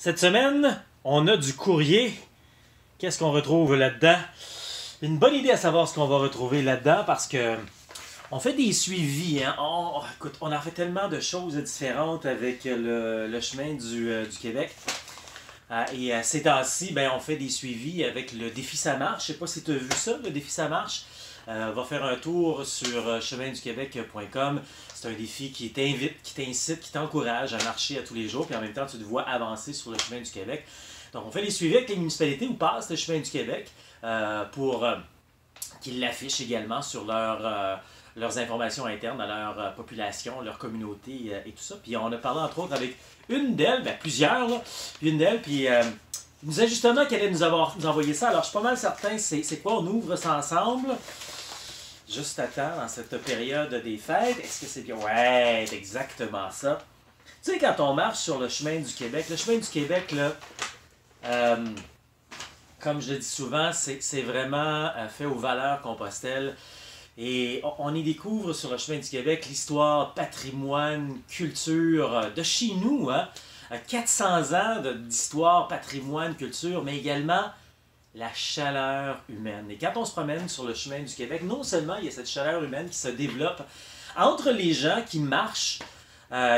Cette semaine, on a du courrier. Qu'est-ce qu'on retrouve là-dedans? Une bonne idée à savoir ce qu'on va retrouver là-dedans parce que on fait des suivis. Hein? Écoute, on a fait tellement de choses différentes avec le chemin du Québec. Et ces temps-ci, ben, on fait des suivis avec le défi Ça marche. Je sais pas si tu as vu ça, le défi Ça marche. Va faire un tour sur cheminduquebec.com. C'est un défi qui t'invite, qui t'incite, qui t'encourage à marcher à tous les jours, puis en même temps, tu te vois avancer sur le chemin du Québec. Donc, on fait des suivis avec les municipalités où passe le chemin du Québec pour qu'ils l'affichent également sur leurs informations internes à leur population, leur communauté et tout ça. Puis, on a parlé entre autres avec une d'elles, ben, plusieurs, là, une d'elles, puis il nous disait justement qu'elle allait nous envoyer ça. Alors, je suis pas mal certain, c'est quoi? On ouvre ça ensemble. Juste à temps, dans cette période des fêtes. Est-ce que c'est bien? Ouais, c'est exactement ça. Tu sais, quand on marche sur le chemin du Québec, le chemin du Québec, là, comme je le dis souvent, c'est vraiment fait aux valeurs Compostelle. Et on y découvre sur le chemin du Québec l'histoire, patrimoine, culture de chez nous. Hein? 400 ans d'histoire, patrimoine, culture, mais également la chaleur humaine. Et quand on se promène sur le chemin du Québec, non seulement il y a cette chaleur humaine qui se développe entre les gens qui marchent,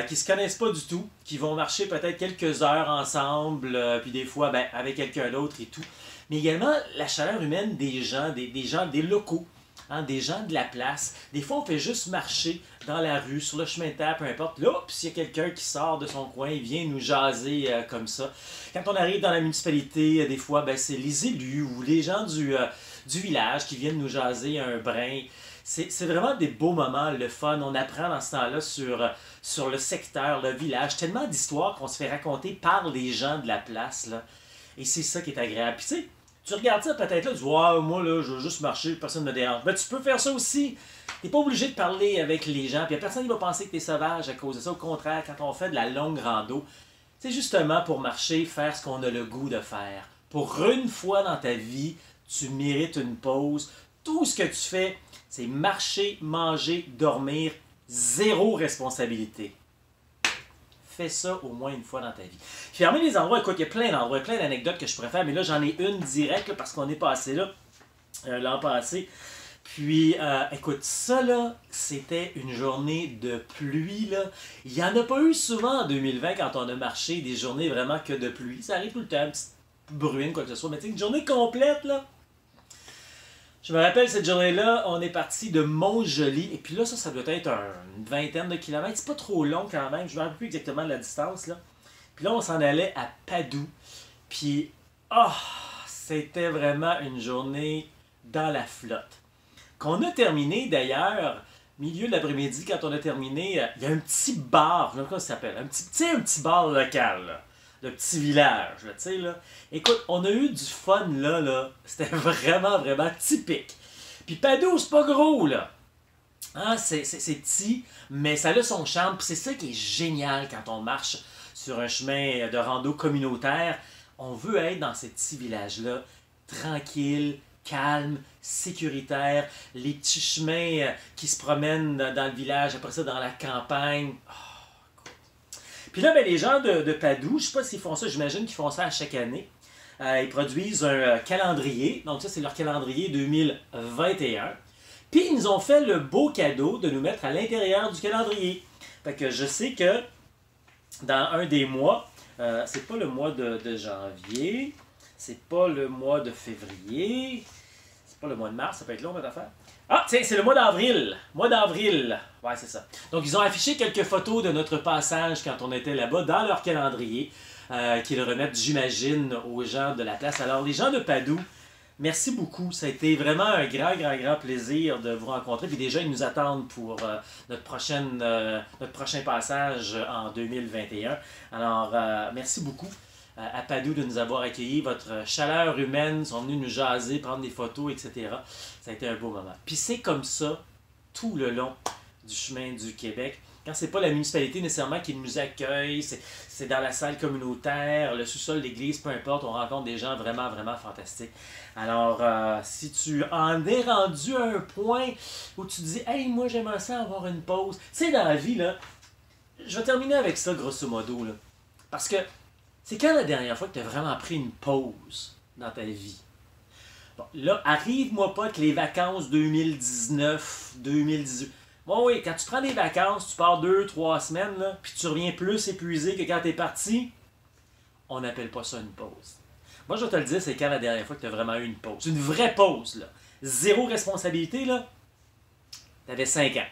qui se connaissent pas du tout, qui vont marcher peut-être quelques heures ensemble, puis des fois ben, avec quelqu'un d'autre et tout. Mais également la chaleur humaine des gens, des locaux. Hein, des gens de la place. Des fois, on fait juste marcher dans la rue, sur le chemin de terre, peu importe. Là, puis s'il y a quelqu'un qui sort de son coin, il vient nous jaser comme ça. Quand on arrive dans la municipalité, des fois, ben, c'est les élus ou les gens du village qui viennent nous jaser un brin. C'est vraiment des beaux moments, le fun. On apprend dans ce temps-là sur le secteur, le village. Tellement d'histoires qu'on se fait raconter par les gens de la place. Là. Et c'est ça qui est agréable. Puis tu sais, tu regardes ça peut-être là, tu dis ouais, moi là, je veux juste marcher, personne ne me dérange. Mais tu peux faire ça aussi. T'es pas obligé de parler avec les gens, puis personne ne va penser que t'es sauvage à cause de ça. Au contraire, quand on fait de la longue rando, c'est justement pour marcher, faire ce qu'on a le goût de faire. Pour une fois dans ta vie, tu mérites une pause. Tout ce que tu fais, c'est marcher, manger, dormir, zéro responsabilité. Fais ça au moins une fois dans ta vie. Fermer les endroits, écoute, il y a plein d'endroits, plein d'anecdotes que je pourrais faire, mais là, j'en ai une directe là, parce qu'on est passé là l'an passé. Puis, écoute, ça là, c'était une journée de pluie là. Il n'y en a pas eu souvent en 2020 quand on a marché des journées vraiment que de pluie. Ça arrive tout le temps, une petite bruine, quoi que ce soit, mais tu sais, une journée complète là. Je me rappelle cette journée-là, on est parti de Montjoly, et puis là, ça doit être une vingtaine de kilomètres. C'est pas trop long quand même, je ne me rappelle plus exactement la distance. Là. Puis là, on s'en allait à Padoue. Puis, c'était vraiment une journée dans la flotte. Qu'on a terminé d'ailleurs, milieu de l'après-midi, quand on a terminé, il y a un petit bar, je ne sais pas comment ça s'appelle, un petit bar local, là. De petit village, tu sais, là. Écoute, on a eu du fun, là. C'était vraiment, vraiment typique. Puis Padoue, c'est pas gros, là. Hein, c'est petit, mais ça a son charme. Puis c'est ça qui est génial quand on marche sur un chemin de rando communautaire. On veut être dans ces petits villages-là, tranquille, calme, sécuritaire. Les petits chemins qui se promènent dans le village, après ça, dans la campagne. Puis là, ben, les gens de Padoue, je ne sais pas s'ils font ça, j'imagine qu'ils font ça à chaque année. Ils produisent un calendrier, donc ça c'est leur calendrier 2021. Puis ils nous ont fait le beau cadeau de nous mettre à l'intérieur du calendrier. Fait que je sais que dans un des mois, c'est pas le mois de janvier, c'est pas le mois de février, c'est pas le mois de mars, ça peut être long cette affaire. Ah, tiens, c'est le mois d'avril. Mois d'avril. Ouais, c'est ça. Donc, ils ont affiché quelques photos de notre passage quand on était là-bas dans leur calendrier, qu'ils remettent, j'imagine, aux gens de la place. Alors, les gens de Padoue, merci beaucoup. Ça a été vraiment un grand plaisir de vous rencontrer. Puis déjà, ils nous attendent pour notre prochain passage en 2021. Alors, merci beaucoup à Padoue de nous avoir accueillis. Votre chaleur humaine, sont venus nous jaser, prendre des photos, etc. Ça a été un beau moment. Puis c'est comme ça, tout le long du chemin du Québec. Quand c'est pas la municipalité nécessairement qui nous accueille, c'est dans la salle communautaire, le sous-sol de l'église, peu importe, on rencontre des gens vraiment fantastiques. Alors, si tu en es rendu à un point où tu te dis « Hey, moi j'aimerais ça avoir une pause », tu sais, dans la vie, là, je vais terminer avec ça, grosso modo, là. Parce que C'est quand la dernière fois que tu as vraiment pris une pause dans ta vie? Bon, là, arrive-moi pas que les vacances 2019, 2018. Bon, oui, quand tu prends des vacances, tu pars 2, 3 semaines, là, puis tu reviens plus épuisé que quand tu es parti, on n'appelle pas ça une pause. Moi, je vais te le dire, c'est quand la dernière fois que tu as vraiment eu une pause. Une vraie pause, là. Zéro responsabilité, là. Tu avais 5 ans.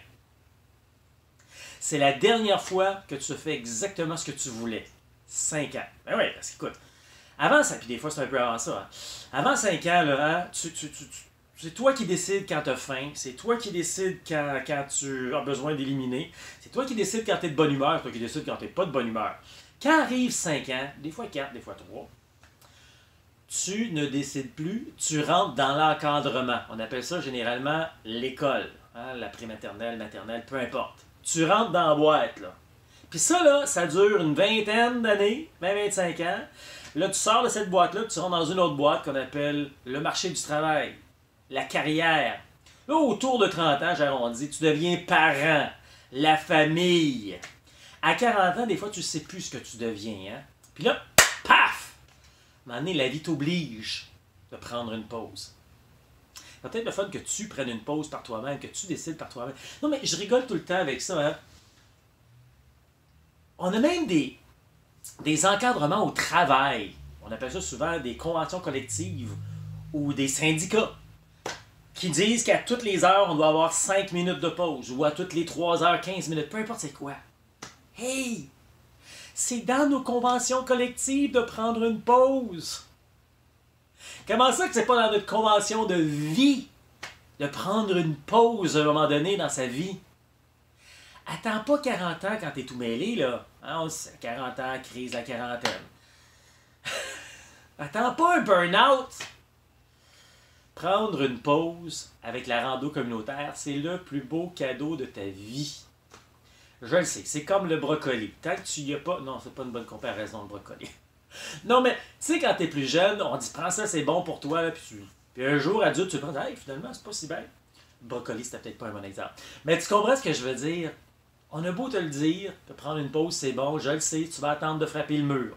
C'est la dernière fois que tu fais exactement ce que tu voulais. 5 ans. Ben oui, parce qu'écoute, avant ça, puis des fois c'est un peu avant ça, hein. Avant 5 ans, là, hein, c'est toi qui décides quand tu as faim, c'est toi qui décides quand tu as besoin d'éliminer, c'est toi qui décides quand tu es de bonne humeur, c'est toi qui décides quand tu n'es pas de bonne humeur. Quand arrive 5 ans, des fois 4, des fois 3, tu ne décides plus, tu rentres dans l'encadrement. On appelle ça généralement l'école, hein, la prématernelle, maternelle, peu importe. Tu rentres dans la boîte, là. Puis ça, là, ça dure une vingtaine d'années, 20-25 ans. Là, tu sors de cette boîte-là, tu rentres dans une autre boîte qu'on appelle le marché du travail, la carrière. Là, autour de 30 ans, j'arrondis, tu deviens parent, la famille. À 40 ans, des fois, tu ne sais plus ce que tu deviens. Hein? Puis là, paf! À un moment donné, la vie t'oblige de prendre une pause. C'est peut-être le fun que tu prennes une pause par toi-même, que tu décides par toi-même. Non, mais je rigole tout le temps avec ça. Hein? On a même des encadrements au travail. On appelle ça souvent des conventions collectives ou des syndicats qui disent qu'à toutes les heures, on doit avoir 5 minutes de pause ou à toutes les 3 heures, 15 minutes, peu importe c'est quoi. Hey! C'est dans nos conventions collectives de prendre une pause. Comment ça que c'est pas dans notre convention de vie de prendre une pause à un moment donné dans sa vie? Attends pas 40 ans quand t'es tout mêlé, là. Hein, on sait, 40 ans, crise de la quarantaine. Attends pas un burn-out. Prendre une pause avec la rando communautaire, c'est le plus beau cadeau de ta vie. Je le sais, c'est comme le brocoli. Tant que tu y as pas... Non, c'est pas une bonne comparaison, le brocoli. Non, mais tu sais, quand t'es plus jeune, on dit « Prends ça, c'est bon pour toi. » Là, puis un jour, adulte, tu prends « Hey, finalement, c'est pas si bête. » Le brocoli, c'était peut-être pas un bon exemple. Mais tu comprends ce que je veux dire? On a beau te le dire, de prendre une pause, c'est bon, je le sais, tu vas attendre de frapper le mur.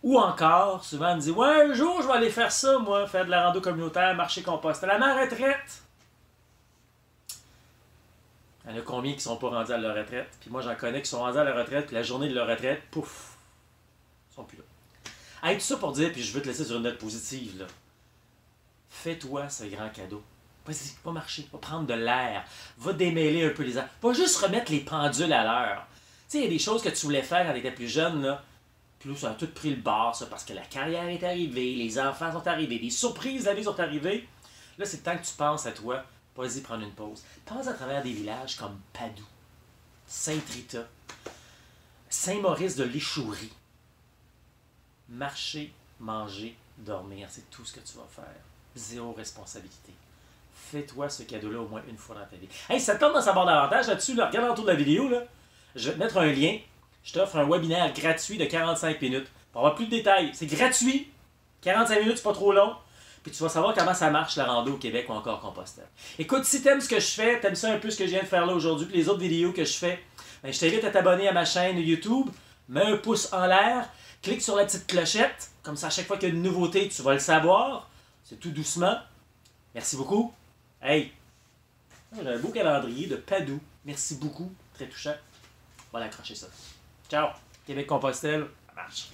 Ou encore, souvent, on me dit « Ouais, un jour, je vais aller faire ça, moi, faire de la rando communautaire, marcher compostel à ma retraite. » Il y en a combien qui ne sont pas rendus à leur retraite? Puis moi, j'en connais qui sont rendus à leur retraite, puis la journée de leur retraite, pouf, ils sont plus là. Hey, tout ça pour dire, puis je veux te laisser sur une note positive, là. Fais-toi ce grand cadeau. Vas-y, va marcher, va prendre de l'air, va démêler un peu les airs, va juste remettre les pendules à l'heure. Tu sais, il y a des choses que tu voulais faire quand tu étais plus jeune, là. Puis là, ça a tout pris le bord, ça, parce que la carrière est arrivée, les enfants sont arrivés, des surprises de la vie sont arrivées. Là, c'est le temps que tu penses à toi. Vas-y, prendre une pause. Pense à travers des villages comme Padoue, Saint-Rita, Saint-Maurice de l'Échourie. Marcher, manger, dormir, c'est tout ce que tu vas faire. Zéro responsabilité. Fais-toi ce cadeau-là au moins une fois dans ta vie. Hey, si ça te tente d'en savoir davantage là-dessus, là, regarde en dessous de la vidéo, là, je vais te mettre un lien. Je t'offre un webinaire gratuit de 45 minutes. Pour avoir plus de détails, c'est gratuit. 45 minutes, c'est pas trop long. Puis tu vas savoir comment ça marche la rando au Québec ou encore Compostelle. Écoute, si t'aimes ce que je fais, t'aimes ça un peu ce que je viens de faire là aujourd'hui, puis les autres vidéos que je fais, ben, je t'invite à t'abonner à ma chaîne YouTube, mets un pouce en l'air, clique sur la petite clochette, comme ça à chaque fois qu'il y a une nouveauté, tu vas le savoir. C'est tout doucement. Merci beaucoup. Hey, j'ai un beau calendrier de Padoue. Merci beaucoup. Très touchant. On va l'accrocher ça. Ciao. Québec-Compostelle, ça marche.